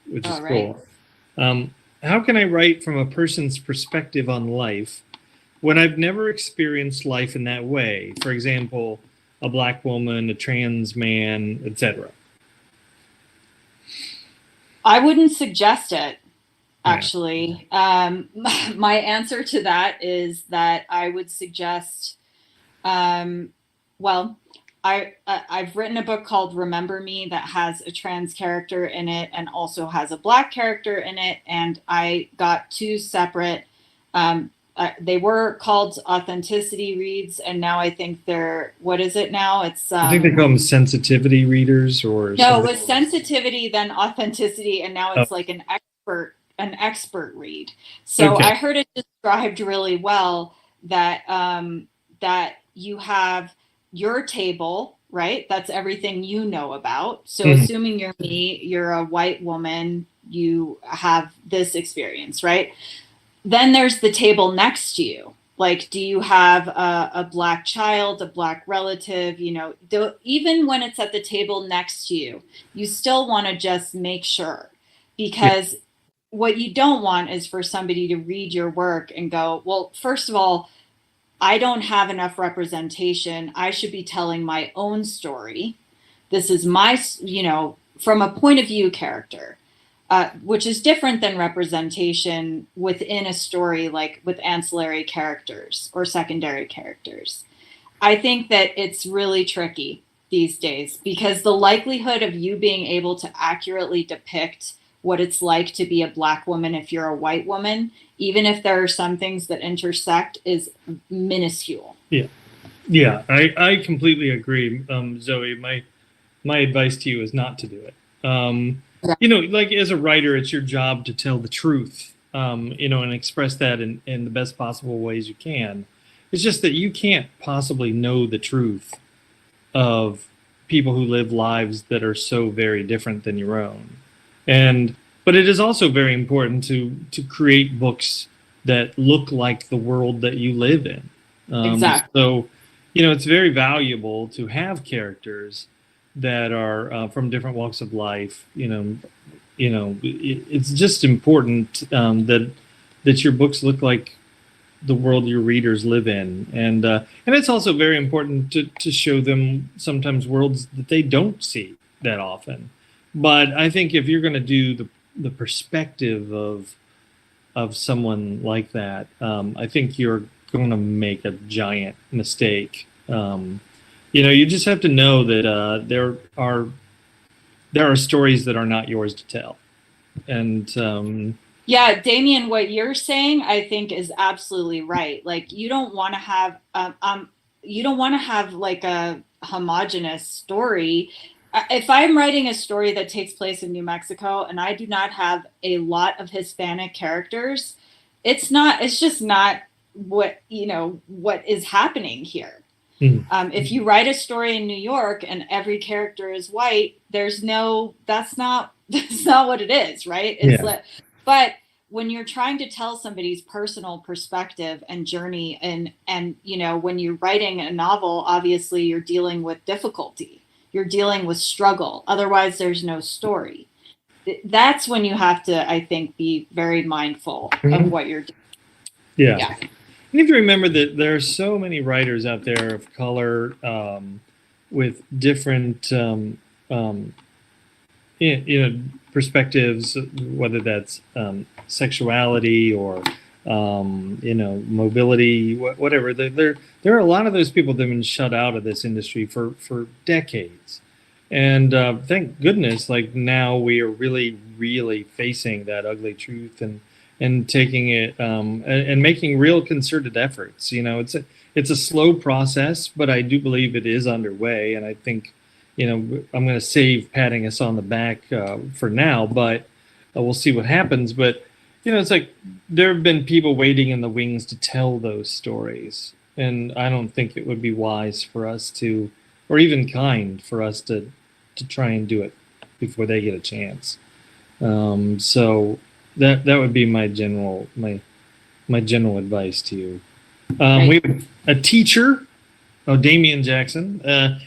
cool. How can I write from a person's perspective on life when I've never experienced life in that way? For example, a Black woman, a trans man, etc. I wouldn't suggest it, actually. My answer to that is that I would suggest, I've written a book called Remember Me that has a trans character in it and also has a Black character in it. And I got two separate, they were called authenticity reads, and now I think they're, what is it now? It's I think they call them sensitivity readers, or no, it was sensitivity, then authenticity, and now it's like an expert read. So I heard it described really well that that you have your table, right? That's everything you know about. So assuming you're me, you're a white woman, you have this experience, right? Then there's the table next to you. Like, do you have a Black child, a Black relative? Even when it's at the table next to you, you still want to just make sure, because what you don't want is for somebody to read your work and go, well, first of all, I don't have enough representation. I should be telling my own story. This is my, from a point of view character. Which is different than representation within a story, like with ancillary characters or secondary characters. I think that it's really tricky these days, because the likelihood of you being able to accurately depict what it's like to be a Black woman if you're a white woman, even if there are some things that intersect, is minuscule. Yeah, I completely agree, Zoe. My advice to you is not to do it. Like as a writer, it's your job to tell the truth, and express that in the best possible ways you can. It's just that you can't possibly know the truth of people who live lives that are so very different than your own. But it is also very important to create books that look like the world that you live in. Exactly. So, it's very valuable to have characters that are from different walks of life. It's just important that your books look like the world your readers live in, and it's also very important to show them sometimes worlds that they don't see that often. But I think if you're going to do the perspective of someone like that, I think you're going to make a giant mistake. You just have to know that there are stories that are not yours to tell, and yeah, Damien, what you're saying, I think, is absolutely right. Like, you don't want to have like a homogenous story. If I'm writing a story that takes place in New Mexico and I do not have a lot of Hispanic characters, it's just not what is happening here. If you write a story in New York and every character is white, that's not what it is, right? But when you're trying to tell somebody's personal perspective and journey, and when you're writing a novel, obviously you're dealing with difficulty, you're dealing with struggle. Otherwise, there's no story. That's when you have to, I think, be very mindful of what you're doing. Yeah. You have to remember that there are so many writers out there of color with different perspectives, whether that's sexuality or mobility, whatever. There are a lot of those people that have been shut out of this industry for decades, and thank goodness, like now we are really, really facing that ugly truth and taking it and making real concerted efforts. It's a slow process, but I do believe it is underway, and I think I'm going to save patting us on the back for now, but we'll see what happens. But it's like there have been people waiting in the wings to tell those stories, and I don't think it would be wise for us to, or even kind for us to try and do it before they get a chance. So that would be my general advice to you. We have a teacher. Oh, Damian Jackson.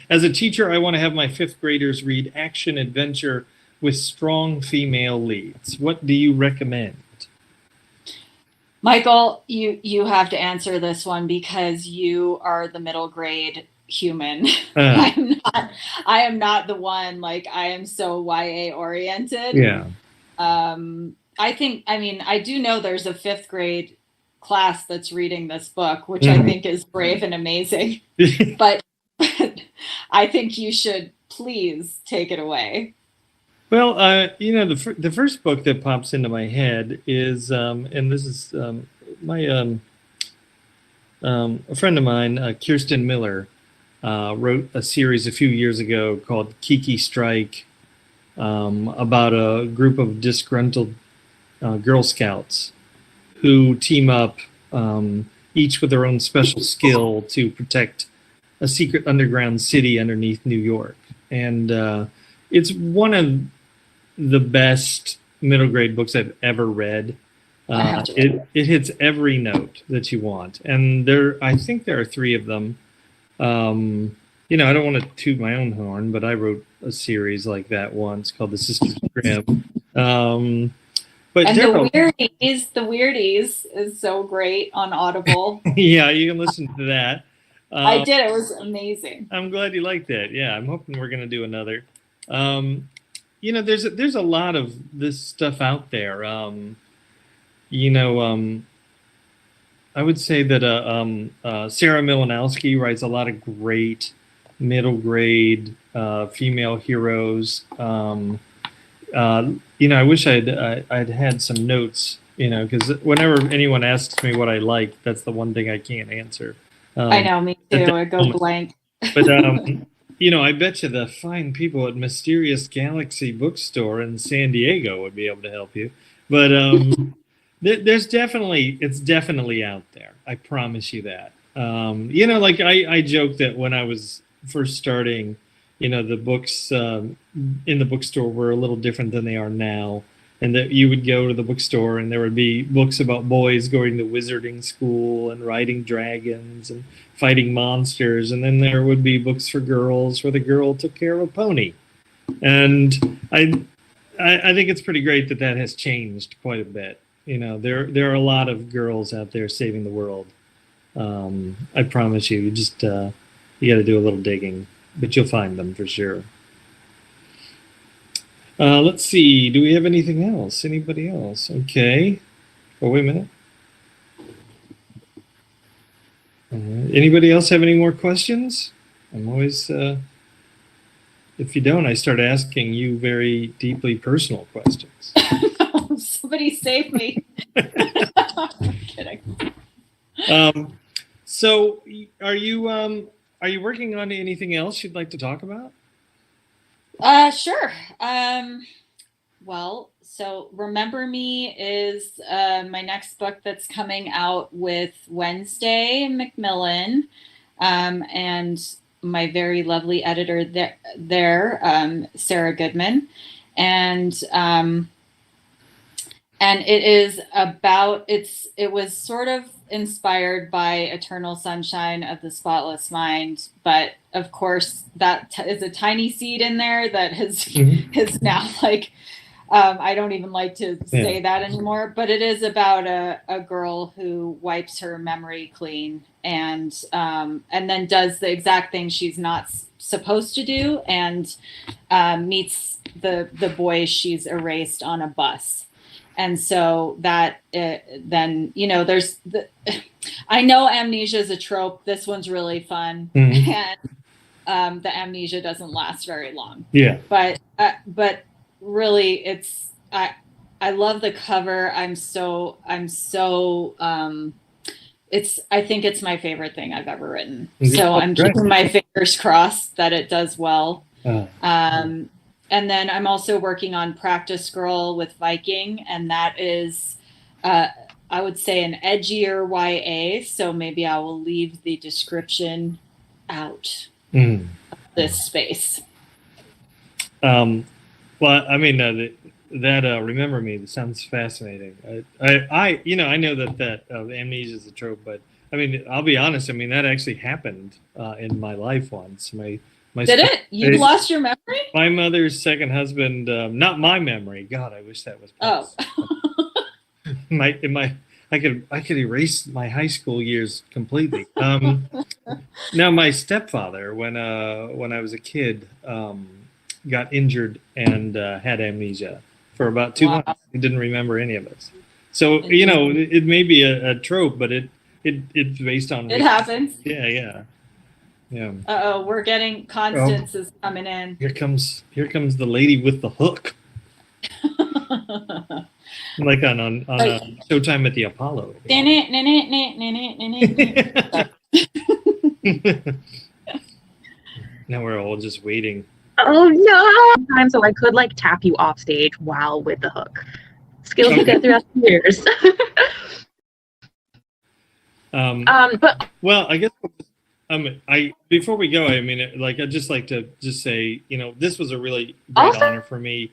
As a teacher, I want to have my fifth graders read action adventure with strong female leads. What do you recommend? Michael, you have to answer this one because you are the middle grade human. I am not the one. Like, I am so YA oriented. Yeah. I do know there's a fifth grade class that's reading this book, which I think is brave and amazing. but I think you should please take it away. Well, the first book that pops into my head is, and this is a friend of mine, Kirsten Miller, wrote a series a few years ago called Kiki Strike, about a group of disgruntled Girl Scouts who team up, each with their own special skill to protect a secret underground city underneath New York. And it's one of the best middle grade books I've ever read. It hits every note that you want. And I think there are 3 of them. I don't want to toot my own horn, but I wrote a series like that once called the Sisters Grimm. But and the Weirdies is so great on Audible. Yeah, you can listen to that. I did. It was amazing. I'm glad you liked that. Yeah, I'm hoping we're going to do another. There's a lot of this stuff out there. I would say that Sarah Milanowski writes a lot of great middle grade female heroes. I wish I'd had some notes, because whenever anyone asks me what I like, that's the one thing I can't answer. I know, me too. I go blank. But I bet you the fine people at Mysterious Galaxy Bookstore in San Diego would be able to help you. But it's definitely out there. I promise you that. Like I joke that when I was first starting, the books in the bookstore were a little different than they are now. And that you would go to the bookstore and there would be books about boys going to wizarding school and riding dragons and fighting monsters. And then there would be books for girls where the girl took care of a pony. And I think it's pretty great that has changed quite a bit. There are a lot of girls out there saving the world. I promise you, you got to do a little digging, but you'll find them for sure. Let's see. Do we have anything else? Anybody else? Okay. Oh, wait a minute. Anybody else have any more questions? I'm always, if you don't, I start asking you very deeply personal questions. Somebody save me. I'm kidding. So are you working on anything else you'd like to talk about? Sure. Well, so Remember Me is my next book that's coming out with Wednesday Macmillan, and my very lovely editor there, Sarah Goodman, and it is about it was sort of inspired by Eternal Sunshine of the Spotless Mind, but of course that is a tiny seed in there that is now like I don't even like to say that anymore, but it is about a girl who wipes her memory clean and then does the exact thing she's not supposed to do and meets the boy she's erased on a bus. And so that then, there's I know amnesia is a trope. This one's really fun. And the amnesia doesn't last very long. Yeah. But really I love the cover. I think it's my favorite thing I've ever written. So I'm keeping my fingers crossed that it does well. And then I'm also working on Practice Girl with Viking, and that is, I would say, an edgier YA. So maybe I will leave the description out of this space. Well, I mean, that Remember Me, that sounds fascinating. I know that amnesia is a trope, but I mean, I'll be honest. I mean, that actually happened in my life once. Did it? You lost your memory? My mother's second husband, not my memory. God, I wish that was possible. Oh. I could erase my high school years completely. Now, my stepfather, when I was a kid, got injured and had amnesia for about 2 months. He didn't remember any of us. So it may be a trope, but it's based on. It happens. Yeah. We're getting Constance is coming in. Here comes the lady with the hook. Like on Showtime at the Apollo. Now we're all just waiting. Oh no! So I could like tap you off stage while with the hook. Skills you get throughout the years. But well, I guess. Before we go, I mean, I'd just like to say, this was a really great honor for me.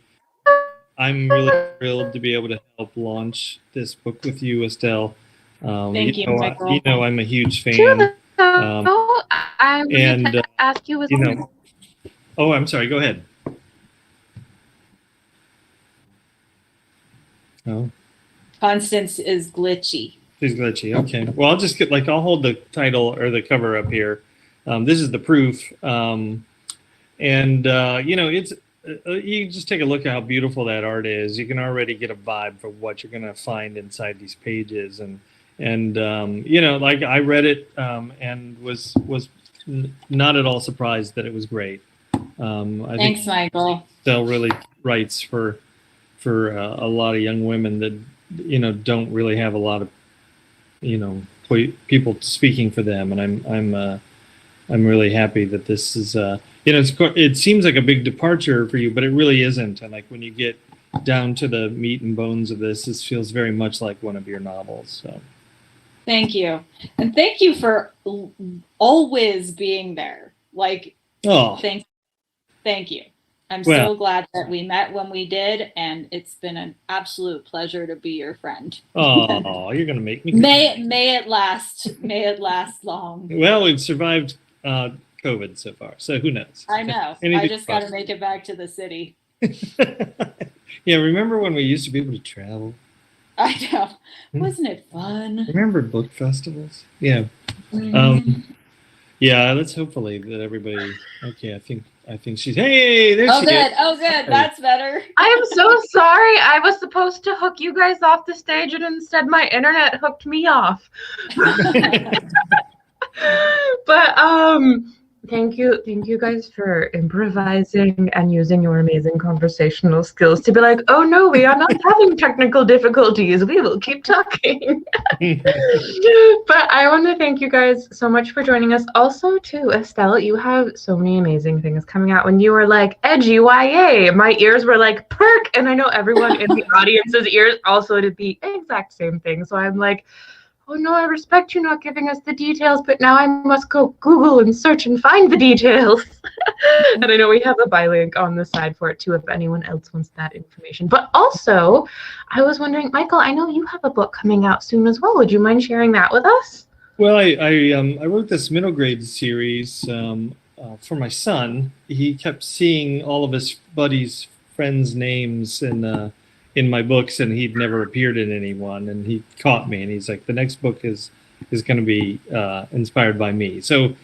I'm really thrilled to be able to help launch this book with you, Estelle. Thank you, Michael. I'm a huge fan. I wanted to ask you as well. Oh, I'm sorry. Go ahead. Oh. Constance is glitchy. She's glitchy. Okay. Well, I'll hold the title or the cover up here. This is the proof. It's you just take a look at how beautiful that art is. You can already get a vibe for what you're going to find inside these pages. And I read it and was not at all surprised that it was great. Thanks, Michael. Estelle really writes for a lot of young women that, don't really have a lot of, people speaking for them, and I'm really happy that this is it seems like a big departure for you, but it really isn't. And like when you get down to the meat and bones of this feels very much like one of your novels. So thank you, and thank you for always being there. Like, thank you. I'm so glad that we met when we did, and it's been an absolute pleasure to be your friend. Oh, you're gonna make me. May it last long. Well, we've survived COVID so far, so who knows? I know. I just got to make it back to the city. Yeah, remember when we used to be able to travel? I know. Wasn't it fun? Remember book festivals? Yeah. Yeah, let's hopefully that everybody. Okay, I think she's. Hey, there she is. Oh, good. That's better. I am so sorry. I was supposed to hook you guys off the stage, and instead my internet hooked me off. But thank you guys for improvising and using your amazing conversational skills to be like, oh no, we are not having technical difficulties. We will keep talking. But I want to thank you guys so much for joining us. Also, too, Estelle, you have so many amazing things coming out. When you were like, edgy YA, my ears were like, perk. And I know everyone in the audience's ears also did the exact same thing. So I'm like, oh no, I respect you not giving us the details, but now I must go Google and search and find the details. And I know we have a buy link on the side for it too, if anyone else wants that information. But also, I was wondering, Michael, I know you have a book coming out soon as well. Would you mind sharing that with us? Well, I wrote this middle grade series for my son. He kept seeing all of his buddies' friends' names in my books, and he'd never appeared in any one, and he caught me, and he's like, the next book is going to be inspired by me. So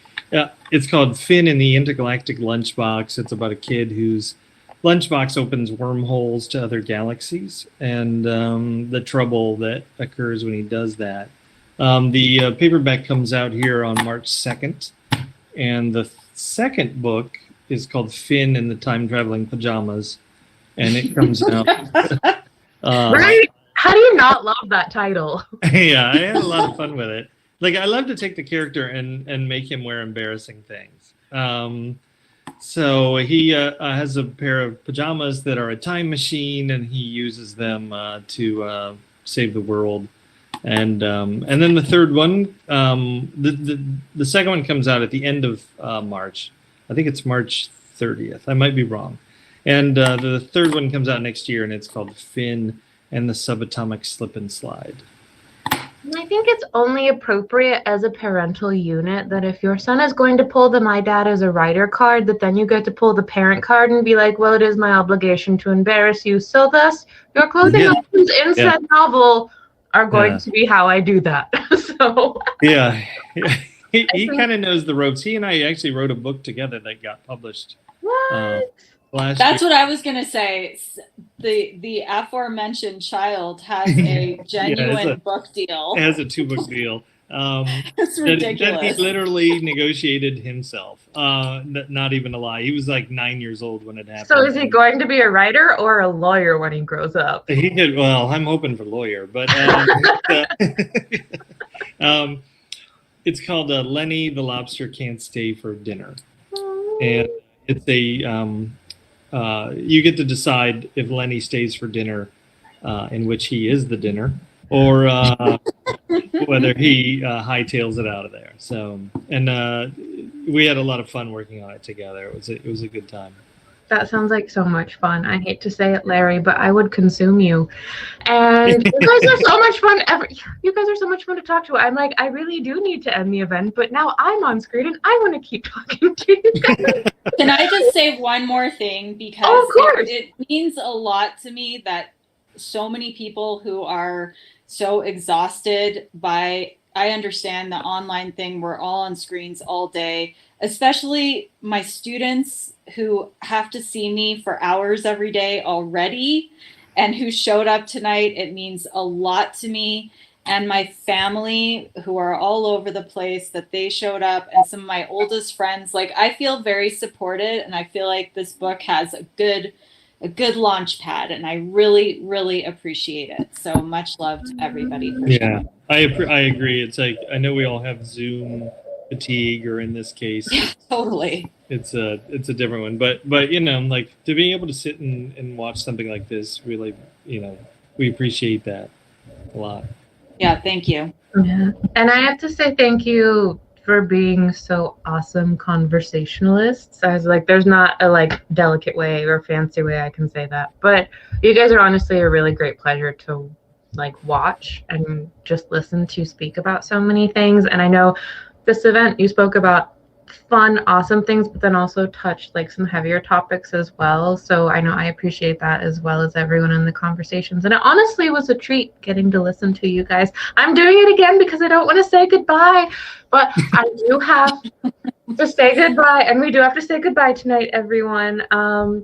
it's called Finn in the Intergalactic Lunchbox. It's about a kid whose lunchbox opens wormholes to other galaxies, and the trouble that occurs when he does that. The paperback comes out here on March 2nd, and the second book is called Finn in the Time Traveling Pajamas, and it comes out. Right? How do you not love that title? Yeah, I had a lot of fun with it. Like, I love to take the character and make him wear embarrassing things. So he has a pair of pajamas that are a time machine, and he uses them to save the world. And then the third one, the second one comes out at the end of March. I think it's March 30th. I might be wrong. And the third one comes out next year, and it's called Finn and the Subatomic Slip and Slide. I think it's only appropriate as a parental unit that if your son is going to pull the My Dad is a Writer card, that then you get to pull the parent card and be like, well, it is my obligation to embarrass you. So thus, your clothing items in said novel are going to be how I do that. So yeah. He kind of knows the ropes. He and I actually wrote a book together that got published. What? That's what I was gonna say. The aforementioned child has a genuine book deal. It has a 2-book deal. It's ridiculous. That he literally negotiated himself. Not even a lie. He was like 9 years old when it happened. So is he going to be a writer or a lawyer when he grows up? He did. Well, I'm hoping for lawyer, but it's called Lenny the Lobster Can't Stay for Dinner, and it's a you get to decide if Lenny stays for dinner, in which he is the dinner, or whether he hightails it out of there. So, and we had a lot of fun working on it together. It was a good time. That sounds like so much fun. I hate to say it, Larry, but I would consume you. And you guys are so much fun. You guys are so much fun to talk to. I'm like, I really do need to end the event, but now I'm on screen and I want to keep talking to you guys. Can I just say one more thing? Because of course. It means a lot to me that so many people who are so exhausted by, I understand the online thing, we're all on screens all day, especially my students who have to see me for hours every day already and who showed up tonight. It means a lot to me. And my family who are all over the place, that they showed up, and some of my oldest friends. Like, I feel very supported, and I feel like this book has a good good launch pad, and I really, really appreciate it. So much love to everybody for Yeah, sharing. I agree. It's like, I know we all have Zoom fatigue, or in this case, Yeah, totally. it's a different one. But you know, like, to be able to sit and watch something like this, really, you know, we appreciate that a lot. Yeah, thank you. Yeah. And I have to say thank you for being so awesome conversationalists. I was like, there's not a like delicate way or fancy way I can say that, but you guys are honestly a really great pleasure to like watch and just listen to speak about so many things. And I know this event you spoke about fun, awesome things, but then also touched like some heavier topics as well. So I know I appreciate that as well as everyone in the conversations. And it honestly was a treat getting to listen to you guys. I'm doing it again because I don't want to say goodbye, but I do have to say goodbye, and we do have to say goodbye tonight, everyone.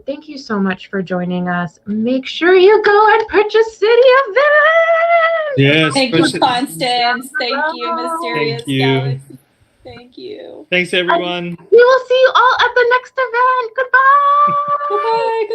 Thank you so much for joining us. Make sure you go and purchase City Events. Yes. Thank you, Constance. Thank you, Mysterious Thank you. Galaxy. Thank you. Thanks, everyone. We will see you all at the next event. Goodbye. Goodbye.